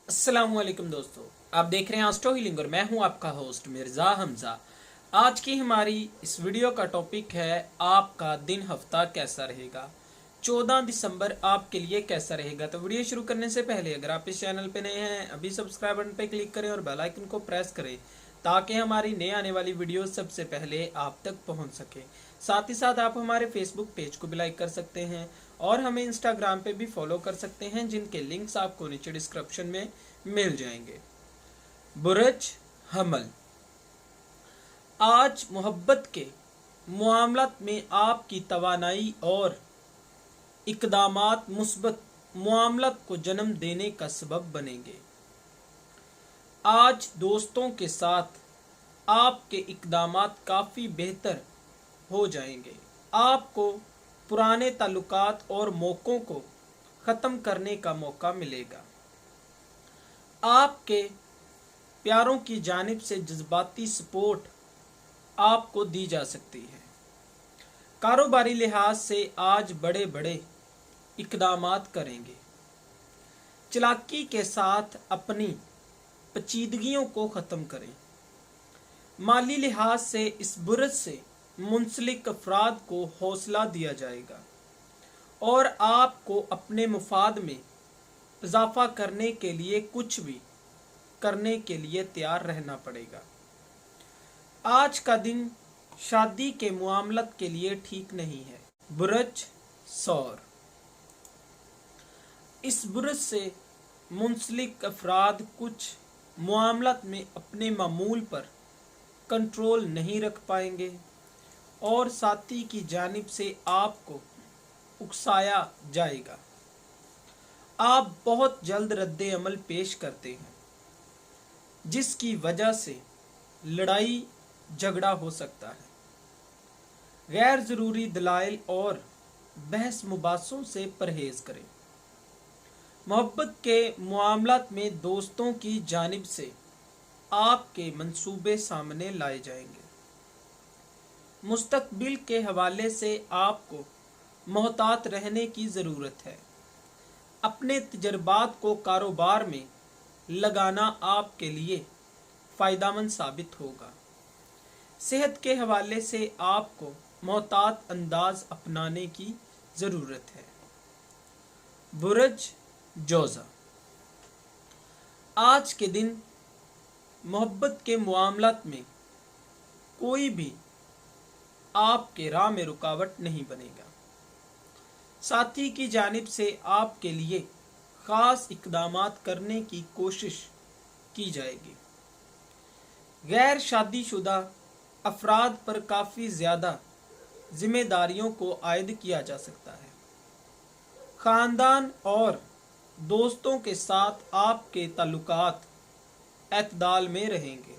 अस्सलाम वालेकुम दोस्तों, आप देख रहे हैं एस्ट्रो हीलिंग और मैं हूं आपका होस्ट मिर्ज़ा हमज़ा। आज की हमारी इस वीडियो का टॉपिक है आपका दिन हफ्ता कैसा रहेगा। 14 दिसंबर आपके लिए कैसा रहेगा। तो वीडियो शुरू करने से पहले अगर आप इस चैनल पे नए हैं अभी सब्सक्राइब बटन पे क्लिक करें और बेल आइकन को प्रेस करें ताकि हमारी नए आने वाली वीडियो सबसे पहले आप तक पहुंच सके। साथ ही साथ आप हमारे फेसबुक पेज को भी लाइक कर सकते हैं और हमें इंस्टाग्राम पे भी फॉलो कर सकते हैं, जिनके लिंक्स आपको नीचे डिस्क्रिप्शन में मिल जाएंगे। बुरज हमल, आज मोहब्बत के मामलात में आपकी तवानाई और इकदामात मुस्बत मामलात को जन्म देने का सबब बनेंगे। आज दोस्तों के साथ आपके इकदामात काफ़ी बेहतर हो जाएंगे। आपको पुराने ताल्लुकात और मौक़ों को ख़त्म करने का मौका मिलेगा। आपके प्यारों की जानिब से जज्बाती सपोर्ट आपको दी जा सकती है। कारोबारी लिहाज से आज बड़े बड़े इकदामात करेंगे। चालाकी के साथ अपनी पेचीदगियों को ख़त्म करें। माली लिहाज से इस बुरज से मुंसलिक अफराद को हौसला दिया जाएगा और आपको अपने मुफाद में इजाफा करने के लिए कुछ भी करने के लिए तैयार रहना पड़ेगा। आज का दिन शादी के मामलत के लिए ठीक नहीं है। बुरज सौर, इस बुरज से मुंसलिक अफराद कुछ मामलत में अपने मामूल पर कंट्रोल नहीं रख पाएंगे और साथी की जानिब से आपको उकसाया जाएगा। आप बहुत जल्द रद्द अमल पेश करते हैं जिसकी वजह से लड़ाई झगड़ा हो सकता है। गैर ज़रूरी दलाइल और बहस मुबासों से परहेज करें। मोहब्बत के मामलात में दोस्तों की जानिब से आपके मंसूबे सामने लाए जाएंगे। मुस्तकबिल के हवाले से आपको मोहतात रहने की ज़रूरत है। अपने तजर्बात को कारोबार में लगाना आपके लिए फ़ायदेमंद साबित होगा। सेहत के हवाले से आपको मोहतात अंदाज अपनाने की ज़रूरत है। बुरज जोज़ा, आज के दिन मोहब्बत के मामलात में कोई भी आपके राह में रुकावट नहीं बनेगा। साथी की जानिब से आपके लिए ख़ास इक़दामात करने की कोशिश की जाएगी। गैर शादीशुदा अफराद पर काफ़ी ज़्यादा जिम्मेदारियों को आयद किया जा सकता है। ख़ानदान और दोस्तों के साथ आपके ताल्लुकात एतदाल में रहेंगे।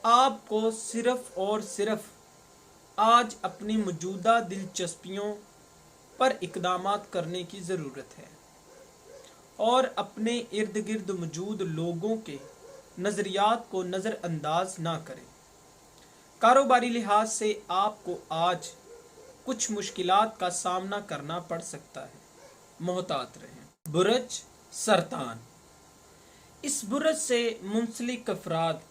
आपको सिर्फ़ और सिर्फ आज अपनी मौजूदा दिलचस्पियों पर इक़दामात करने की ज़रूरत है और अपने इर्द गिर्द मौजूद लोगों के नज़रियात को नज़रअंदाज ना करें। कारोबारी लिहाज से आपको आज कुछ मुश्किलात का सामना करना पड़ सकता है, मोहतात रहें। बुरज सरतान, इस बुरज से मुंसलिक अफराद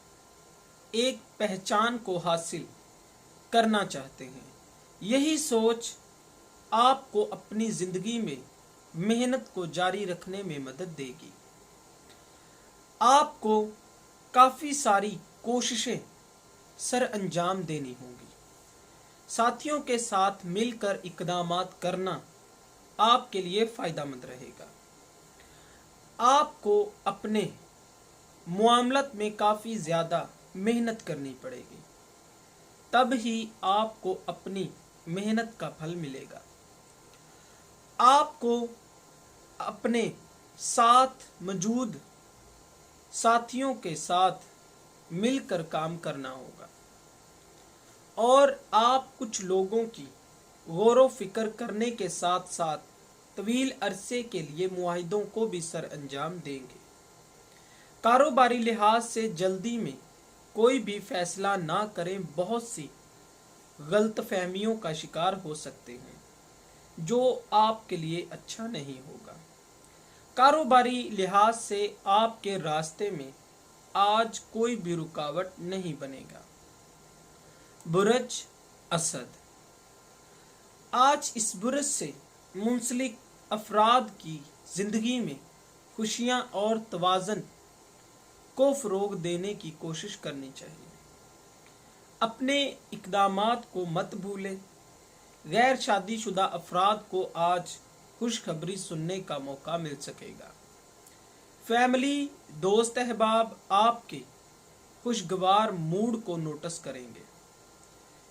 एक पहचान को हासिल करना चाहते हैं। यही सोच आपको अपनी ज़िंदगी में मेहनत को जारी रखने में मदद देगी। आपको काफ़ी सारी कोशिशें सर अंजाम देनी होगी। साथियों के साथ मिलकर इक़दामात करना आपके लिए फ़ायदेमंद रहेगा। आपको अपने मामलत में काफ़ी ज़्यादा मेहनत करनी पड़ेगी, तब ही आपको अपनी मेहनत का फल मिलेगा। आपको अपने साथ मौजूद साथियों के साथ मिलकर काम करना होगा और आप कुछ लोगों की गौर व फिक्र करने के साथ साथ तवील अरसे के लिए मुआहिदों को भी सर अंजाम देंगे। कारोबारी लिहाज से जल्दी में कोई भी फैसला ना करें। बहुत सी गलतफहमियों का शिकार हो सकते हैं जो आपके लिए अच्छा नहीं होगा। कारोबारी लिहाज से आपके रास्ते में आज कोई भी रुकावट नहीं बनेगा। बुरज असद, आज इस बुरज से मुंसलिक अफराद की जिंदगी में खुशियां और तवाज़ुन को फ़रोग देने की कोशिश करनी चाहिए। अपने इक़दामात को मत भूलें। गैर शादीशुदा अफराद को आज खुशखबरी सुनने का मौका मिल सकेगा। फैमिली, दोस्त अहबाब आपके खुशगवार मूड को नोटिस करेंगे।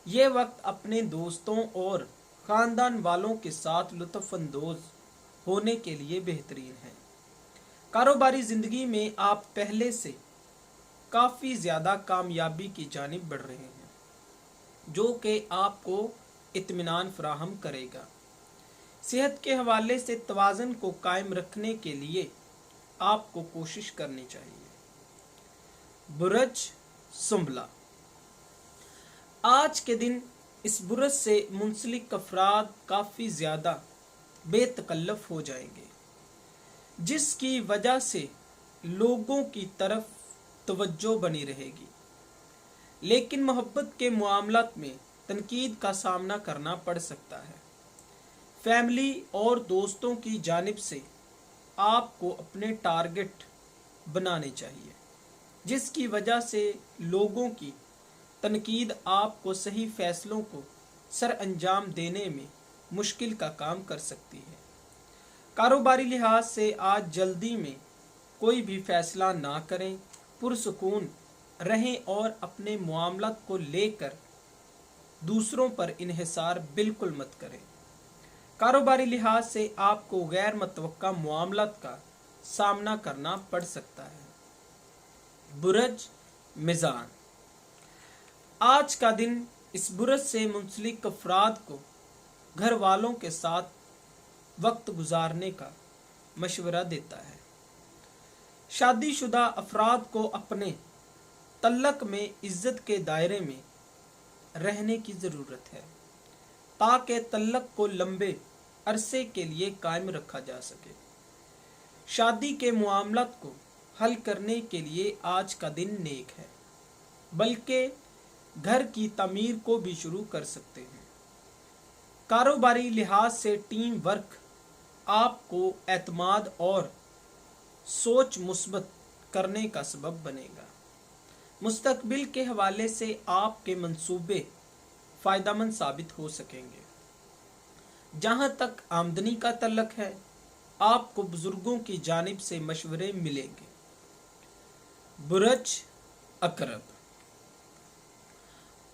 ये वक्त अपने दोस्तों और ख़ानदान वालों के साथ लुत्फ़अंदोज़ होने के लिए बेहतरीन है। कारोबारी ज़िंदगी में आप पहले से काफ़ी ज़्यादा कामयाबी की जानिब बढ़ रहे हैं, जो कि आपको इत्मीनान फराहम करेगा। सेहत के हवाले से तवाज़ुन को कायम रखने के लिए आपको कोशिश करनी चाहिए। बुरज सुंबला, आज के दिन इस बुरज से मुंसलिक अफराद काफ़ी ज़्यादा बेतकल्लफ हो जाएंगे, जिसकी वजह से लोगों की तरफ तवज्जो बनी रहेगी, लेकिन मोहब्बत के मामलात में तनकीद का सामना करना पड़ सकता है। फैमिली और दोस्तों की जानिब से आपको अपने टारगेट बनाने चाहिए, जिसकी वजह से लोगों की तनकीद आपको सही फैसलों को सर अंजाम देने में मुश्किल का काम कर सकती है। कारोबारी लिहाज से आज जल्दी में कोई भी फैसला ना करें, पुरसुकून रहें और अपने मामलात को लेकर दूसरों पर इन्हिसार बिल्कुल मत करें। कारोबारी लिहाज से आपको गैर मुतवक्का मामलात का सामना करना पड़ सकता है। बुरज मिज़ान, आज का दिन इस बुरज से मुंसलिक अफराद को घर वालों के साथ वक्त गुजारने का मशवरा देता है। शादीशुदा अफराद को अपने तल्लक में इज्जत के दायरे में रहने की ज़रूरत है, ताकि तल्लक को लंबे अरसे के लिए कायम रखा जा सके। शादी के मामलात को हल करने के लिए आज का दिन नेक है, बल्कि घर की तमीर को भी शुरू कर सकते हैं। कारोबारी लिहाज से टीम वर्क आपको एतमाद और सोच मुस्बत करने का सबब बनेगा। मुस्तकबिल के हवाले से आपके मंसूबे फ़ायदेमंद साबित हो सकेंगे। जहाँ तक आमदनी का तल्लक है, आपको बुजुर्गों की जानिब से मशवरे मिलेंगे। बुरज अकरब,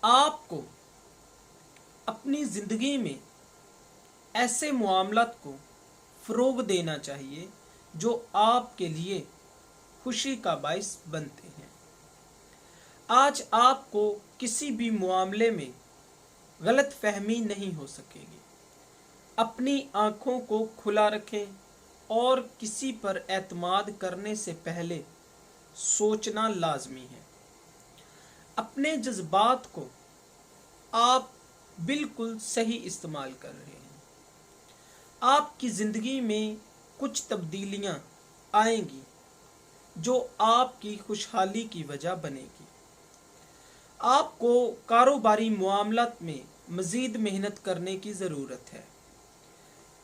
आपको अपनी ज़िंदगी में ऐसे मामलात को फ़रोग देना चाहिए जो आपके लिए खुशी का बाइस बनते हैं। आज आपको किसी भी मामले में गलत फहमी नहीं हो सकेगी। अपनी आँखों को खुला रखें और किसी पर एतमाद करने से पहले सोचना लाजमी है। अपने जज्बात को आप बिल्कुल सही इस्तेमाल कर रहे हैं। आपकी ज़िंदगी में कुछ तब्दीलियां आएंगी जो आपकी खुशहाली की वजह बनेगी। आपको कारोबारी मामलात में मज़ीद मेहनत करने की ज़रूरत है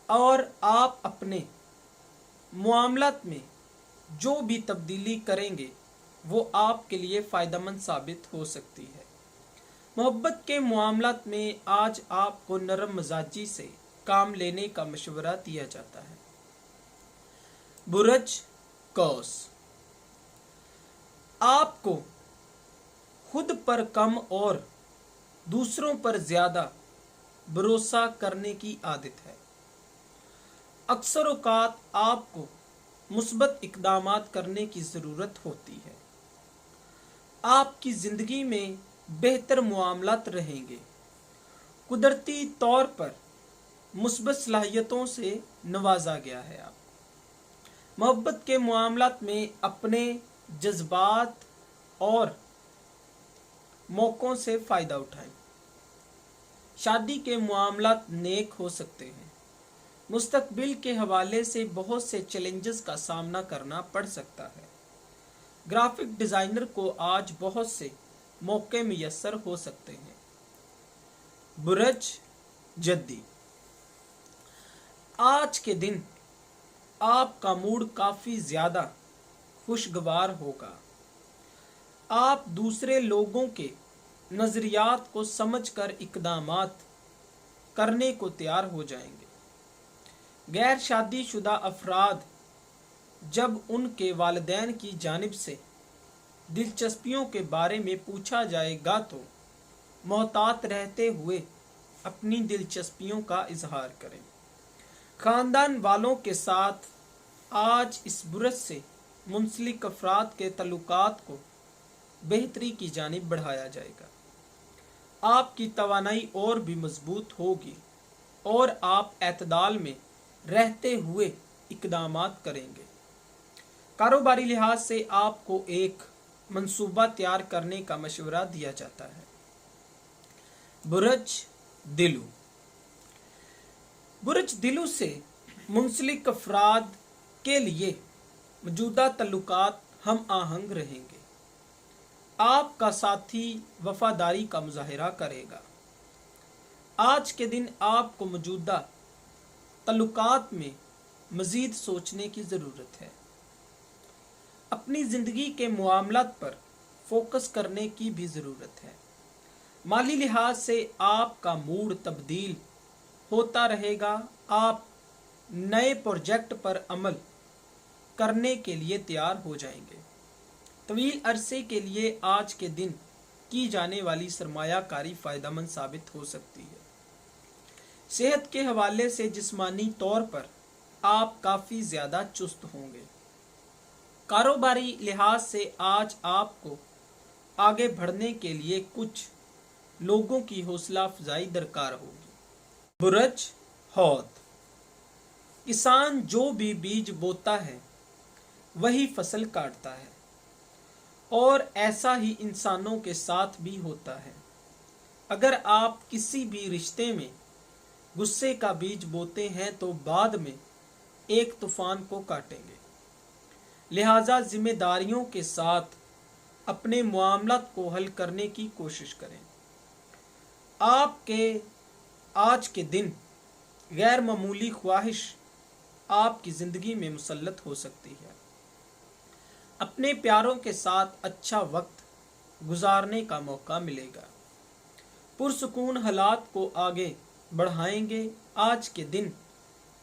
और आप अपने मामलात में जो भी तब्दीली करेंगे वो आपके लिए फ़ायदेमंद साबित हो सकती है। मोहब्बत के मामलात में आज आपको नरम मिजाजी से काम लेने का मशवरा दिया जाता है। बुरज कौस, आपको खुद पर कम और दूसरों पर ज़्यादा भरोसा करने की आदत है। अक्सर औक़ात आपको मुस्बत इक़दामात करने की ज़रूरत होती है। आपकी ज़िंदगी में बेहतर मामलात रहेंगे। कुदरती तौर पर मुस्बत सलाहियतों से नवाजा गया है। आप मोहब्बत के मामलात में अपने जज्बात और मौक़ों से फ़ायदा उठाएं। शादी के मामलात नेक हो सकते हैं। मुस्तकबिल के हवाले से बहुत से चैलेंजेस का सामना करना पड़ सकता है। ग्राफिक डिजाइनर को आज बहुत से मौके मुयस्सर हो सकते हैं। बुरज जद्दी, आज के दिन आपका मूड काफी ज्यादा खुशगवार होगा। आप दूसरे लोगों के नजरियात को समझकर इकदामात करने को तैयार हो जाएंगे। गैर शादीशुदा अफराद जब उनके वालिदैन की जानिब से दिलचस्पियों के बारे में पूछा जाएगा तो मोहतात रहते हुए अपनी दिलचस्पियों का इजहार करें। खानदान वालों के साथ आज इस बुरज से मुंसलिक अफराद के तल्लुकात को बेहतरी की जानिब बढ़ाया जाएगा। आपकी तवानाई और भी मजबूत होगी और आप एतदाल में रहते हुए इकदामात करेंगे। कारोबारी लिहाज से आपको एक मंसूबा तैयार करने का मशवरा दिया जाता है। बुरज दिलू, बुरज दिलू से मुंसलिक अफराद के लिए मौजूदा तल्लुकात हम आहंग रहेंगे। आपका साथी वफादारी का मुजाहिरा करेगा। आज के दिन आपको मौजूदा तल्लुकात में मजीद सोचने की ज़रूरत है। अपनी ज़िंदगी के मामलात पर फोकस करने की भी ज़रूरत है। माली लिहाज से आपका मूड तब्दील होता रहेगा। आप नए प्रोजेक्ट पर अमल करने के लिए तैयार हो जाएंगे। तवील अरसे के लिए आज के दिन की जाने वाली सरमायाकारी फ़ायदेमंद साबित हो सकती है। सेहत के हवाले से जिस्मानी तौर पर आप काफ़ी ज़्यादा चुस्त होंगे। कारोबारी लिहाज से आज आपको आगे बढ़ने के लिए कुछ लोगों की हौसला अफजाई दरकार होगी। बुरज हौद, किसान जो भी बीज बोता है वही फसल काटता है और ऐसा ही इंसानों के साथ भी होता है। अगर आप किसी भी रिश्ते में गुस्से का बीज बोते हैं तो बाद में एक तूफान को काटेंगे। लिहाजा जिम्मेदारियों के साथ अपने मामलात को हल करने की कोशिश करें। आपके आज के दिन गैर मामूली ख्वाहिश आपकी ज़िंदगी में मुसल्लत हो सकती है। अपने प्यारों के साथ अच्छा वक्त गुजारने का मौका मिलेगा। पुरसुकून हालात को आगे बढ़ाएंगे। आज के दिन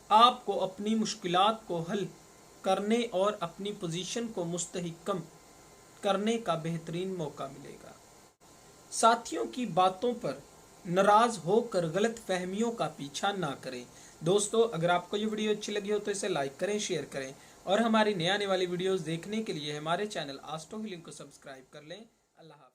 आपको अपनी मुश्किलात को हल करने और अपनी पोजीशन को मुस्तहकम करने का बेहतरीन मौका मिलेगा। साथियों की बातों पर नाराज होकर गलत फहमियों का पीछा ना करें। दोस्तों, अगर आपको ये वीडियो अच्छी लगी हो तो इसे लाइक करें, शेयर करें और हमारी नई आने वाली वीडियोस देखने के लिए हमारे चैनल आस्ट्रो हीलिंग को सब्सक्राइब कर लें। अल्लाह हाफ़िज़।